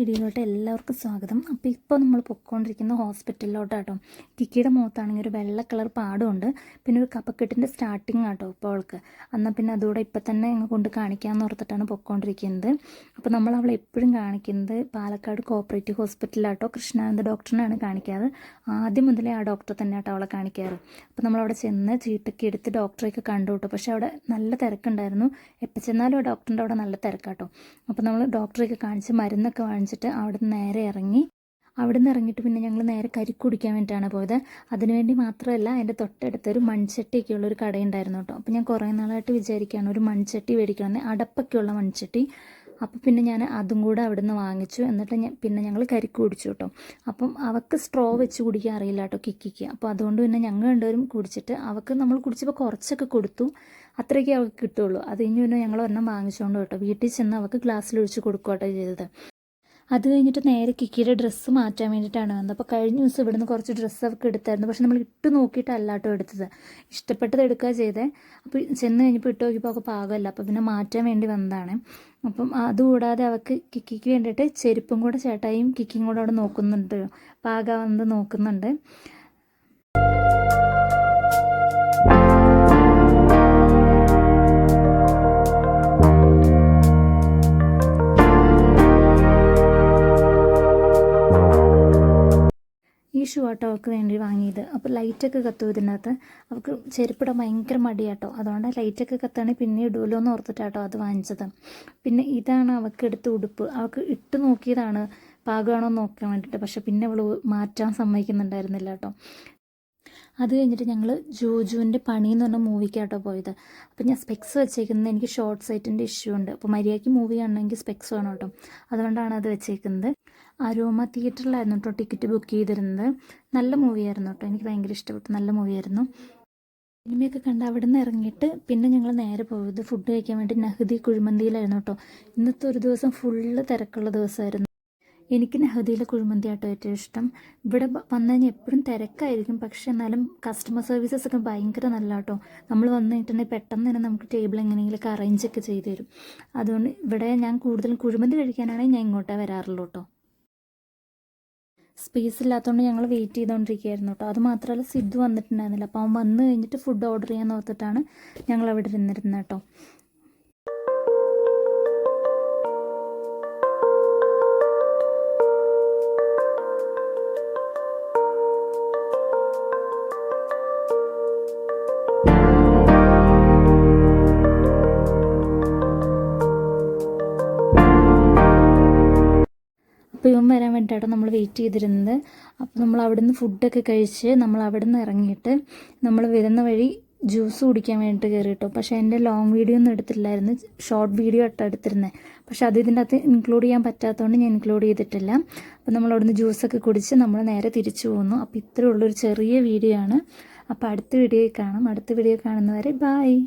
വീഡിയോയിലോട്ട് എല്ലാവർക്കും സ്വാഗതം. അപ്പോൾ ഇപ്പോൾ നമ്മൾ പൊയ്ക്കൊണ്ടിരിക്കുന്ന ഹോസ്പിറ്റലിലോട്ടാട്ടോ. കിക്കിയുടെ മുഖത്താണെങ്കിൽ ഒരു വെള്ള കളർ പാടുമുണ്ട്, പിന്നെ ഒരു കഫക്കെട്ടിൻ്റെ സ്റ്റാർട്ടിങ് ആട്ടോ ഇപ്പോൾ അവൾക്ക്. എന്നാൽ പിന്നെ അതുകൂടെ ഇപ്പം തന്നെ ഞങ്ങൾ കൊണ്ട് കാണിക്കാമെന്ന് ഓർത്തിട്ടാണ് പൊയ്ക്കൊണ്ടിരിക്കുന്നത്. അപ്പോൾ നമ്മൾ അവളെ എപ്പോഴും കാണിക്കുന്നത് പാലക്കാട് കോപ്പറേറ്റീവ് ഹോസ്പിറ്റലിലാട്ടോ കൃഷ്ണാനന്ദ ഡോക്ടറിനാണ് കാണിക്കാറ്. ആദ്യം മുതലേ ആ ഡോക്ടറെ തന്നെ ആട്ടോ അവളെ കാണിക്കാറ്. അപ്പോൾ നമ്മളവിടെ ചെന്ന് ചീട്ടൊക്കെ എടുത്ത് ഡോക്ടറെയൊക്കെ കണ്ടു കേട്ടോ. പക്ഷേ അവിടെ നല്ല തിരക്കുണ്ടായിരുന്നു. എപ്പോൾ ചെന്നാലും ആ ഡോക്ടറിൻ്റെ അവിടെ നല്ല തിരക്കാട്ടോ. അപ്പോൾ നമ്മൾ ഡോക്ടറെയൊക്കെ കാണിച്ച് മരുന്നൊക്കെ വാങ്ങിച്ചിട്ട് അവിടെ നിന്ന് നേരെ ഇറങ്ങി. അവിടെ നിന്ന് ഇറങ്ങിയിട്ട് പിന്നെ ഞങ്ങൾ നേരെ കരിക്ക് കുടിക്കാൻ വേണ്ടിയിട്ടാണ് പോയത്. അതിനുവേണ്ടി മാത്രമല്ല, എൻ്റെ തൊട്ടടുത്തൊരു മൺചട്ടിയൊക്കെയുള്ളൊരു കടയുണ്ടായിരുന്നു കേട്ടോ. അപ്പോൾ ഞാൻ കുറേ നാളായിട്ട് വിചാരിക്കുകയാണ് ഒരു മൺചട്ടി മേടിക്കണമെന്ന്, അടപ്പൊക്കെയുള്ള മൺചട്ടി. അപ്പോൾ പിന്നെ ഞാൻ അതും കൂടെ അവിടെ നിന്ന് വാങ്ങിച്ചു. എന്നിട്ട് പിന്നെ ഞങ്ങൾ കരിക്ക് കുടിച്ചു കേട്ടോ. അപ്പം അവൾക്ക് സ്ട്രോ വെച്ച് കുടിക്കാൻ അറിയില്ല കേട്ടോ കിക്കിക്ക്. അപ്പോൾ അതുകൊണ്ട് പിന്നെ ഞങ്ങൾ രണ്ടുപേരും കുടിച്ചിട്ട് അവൾക്ക് നമ്മൾ കുടിച്ചപ്പോൾ കുറച്ചൊക്കെ കൊടുത്തു, അത്രയൊക്കെ അവൾക്ക് കിട്ടുള്ളൂ. അത് കഴിഞ്ഞ് പിന്നെ ഞങ്ങൾ ഒരെണ്ണം വാങ്ങിച്ചുകൊണ്ട് കേട്ടോ വീട്ടിൽ ചെന്ന് അവൾക്ക് ഗ്ലാസ്സിലൊഴിച്ച് കൊടുക്കുകട്ടോ ചെയ്തത്. അത് കഴിഞ്ഞിട്ട് നേരെ കിക്കിയുടെ ഡ്രസ്സ് മാറ്റാൻ വേണ്ടിയിട്ടാണ് വന്നത്. അപ്പോൾ കഴിഞ്ഞ ദിവസം ഇവിടുന്ന് കുറച്ച് ഡ്രസ്സ് അവർക്ക് എടുത്തായിരുന്നു. പക്ഷെ നമ്മൾ ഇട്ട് നോക്കിയിട്ടല്ല കേട്ടോ എടുത്തത്, ഇഷ്ടപ്പെട്ടത് എടുക്കുക ചെയ്തേ. അപ്പോൾ ചെന്ന് കഴിഞ്ഞപ്പോൾ ഇട്ട് നോക്കിയപ്പോൾ അവൾക്ക് പാകമല്ല. അപ്പോൾ പിന്നെ മാറ്റാൻ വേണ്ടി വന്നതാണ്. അപ്പം അതുകൂടാതെ അവൾക്ക് കിക്കിക്ക് വേണ്ടിയിട്ട് ചെരുപ്പും കൂടെ ചേട്ടായും കിക്കിയും കൂടെ അവിടെ നോക്കുന്നുണ്ട്, പാകാവുന്നത് നോക്കുന്നുണ്ട്. ഈ ഷൂ ആട്ടോ അവൾക്ക് വേണ്ടി വാങ്ങിയത്. അപ്പോൾ ലൈറ്റൊക്കെ കത്തും ഇതിനകത്ത്. അവൾക്ക് ചെരുപ്പിടാൻ ഭയങ്കര മടിയാട്ടോ. അതുകൊണ്ട് ലൈറ്റൊക്കെ കത്താണെങ്കിൽ പിന്നെ ഇടുമല്ലോ എന്ന് ഓർത്തിട്ടാട്ടോ അത് വാങ്ങിച്ചത്. പിന്നെ ഇതാണ് അവൾക്ക് എടുത്ത ഉടുപ്പ്. അവൾക്ക് ഇട്ട് നോക്കിയതാണ് പാകമാണോ നോക്കാൻ വേണ്ടിയിട്ട്. പക്ഷെ പിന്നെ അവൾ മാറ്റാൻ സമ്മതിക്കുന്നുണ്ടായിരുന്നില്ല കേട്ടോ. അത് കഴിഞ്ഞിട്ട് ഞങ്ങൾ ജോജുവിൻ്റെ പണി എന്ന് പറഞ്ഞ മൂവിക്കാട്ടോ പോയത്. അപ്പോൾ ഞാൻ സ്പെക്സ് വെച്ചേക്കുന്നത്, എനിക്ക് ഷോർട്ട് സൈറ്റിൻ്റെ ഇഷ്യൂ ഉണ്ട്. അപ്പോൾ മര്യാദയ്ക്ക് മൂവി കാണണമെങ്കിൽ സ്പെക്സ് വേണം കേട്ടോ. അതുകൊണ്ടാണ് അത് വെച്ചേക്കുന്നത്. അരോമ തിയേറ്ററിലായിരുന്നു കേട്ടോ ടിക്കറ്റ് ബുക്ക് ചെയ്തിരുന്നത്. നല്ല മൂവിയായിരുന്നു കേട്ടോ, എനിക്ക് ഭയങ്കര ഇഷ്ടപ്പെട്ടു, നല്ല മൂവിയായിരുന്നു. സിനിമയൊക്കെ കണ്ട് അവിടെ നിന്ന് ഇറങ്ങിയിട്ട് പിന്നെ ഞങ്ങൾ നേരെ പോയത് ഫുഡ് കഴിക്കാൻ വേണ്ടി നഹദി കുഴിമന്തിയിലായിരുന്നു കേട്ടോ. ഇന്നത്തെ ഒരു ദിവസം ഫുള്ള് തിരക്കുള്ള ദിവസമായിരുന്നു. എനിക്ക് നഹദിയിലെ കുഴിമന്തി ആട്ടോ ഏറ്റവും ഇഷ്ടം. ഇവിടെ വന്നു കഴിഞ്ഞാൽ എപ്പോഴും തിരക്കായിരിക്കും, പക്ഷെ എന്നാലും കസ്റ്റമർ സർവീസസ് ഒക്കെ ഭയങ്കര നല്ല കേട്ടോ. നമ്മൾ വന്നു കഴിഞ്ഞിട്ടുണ്ടെങ്കിൽ പെട്ടെന്ന് തന്നെ നമുക്ക് ടേബിൾ എങ്ങനെയെങ്കിലുമൊക്കെ അറേഞ്ചൊക്കെ ചെയ്ത് തരും. അതുകൊണ്ട് ഇവിടെ ഞാൻ കൂടുതലും കുഴിമന്തി കഴിക്കാനാണെങ്കിൽ ഞാൻ ഇങ്ങോട്ടേ വരാറുള്ളൂ കേട്ടോ. സ്പേസ് ഇല്ലാത്തതുകൊണ്ട് ഞങ്ങൾ വെയിറ്റ് ചെയ്തുകൊണ്ടിരിക്കുകയായിരുന്നു കേട്ടോ. അത് മാത്രമല്ല സിദ്ധു വന്നിട്ടുണ്ടായിരുന്നില്ല. അപ്പോൾ അവൻ വന്നു കഴിഞ്ഞിട്ട് ഫുഡ് ഓർഡർ ചെയ്യാൻ ഓർത്തിട്ടാണ് ഞങ്ങൾ അവിടെ ഇരുന്നിരുന്നത് കേട്ടോ. അപ്പോൾ ഇവൻ വരാൻ വേണ്ടിയിട്ടാണ് നമ്മൾ വെയിറ്റ് ചെയ്തിരുന്നത്. അപ്പോൾ നമ്മൾ അവിടെ നിന്ന് ഫുഡൊക്കെ കഴിച്ച് നമ്മൾ അവിടെ നിന്ന് ഇറങ്ങിയിട്ട് നമ്മൾ വരുന്ന വഴി ജ്യൂസ് കുടിക്കാൻ വേണ്ടിയിട്ട് കയറി കേട്ടോ. പക്ഷേ എൻ്റെ ലോങ് വീഡിയോ ഒന്നും എടുത്തില്ലായിരുന്നു, ഷോർട്ട് വീഡിയോ ആട്ടോ എടുത്തിരുന്നത്. പക്ഷേ അത് ഇതിൻ്റെ അകത്ത് ഇൻക്ലൂഡ് ചെയ്യാൻ പറ്റാത്തതുകൊണ്ട് ഞാൻ ഇൻക്ലൂഡ് ചെയ്തിട്ടില്ല. അപ്പോൾ നമ്മൾ അവിടെ നിന്ന് ജ്യൂസൊക്കെ കുടിച്ച് നമ്മൾ നേരെ തിരിച്ചു പോകുന്നു. അപ്പോൾ ഇത്രയുള്ളൊരു ചെറിയ വീഡിയോ ആണ്. അപ്പോൾ അടുത്ത വീഡിയോയിൽ കാണാം. അടുത്ത വീഡിയോ കാണുന്നവരെ ബായ്.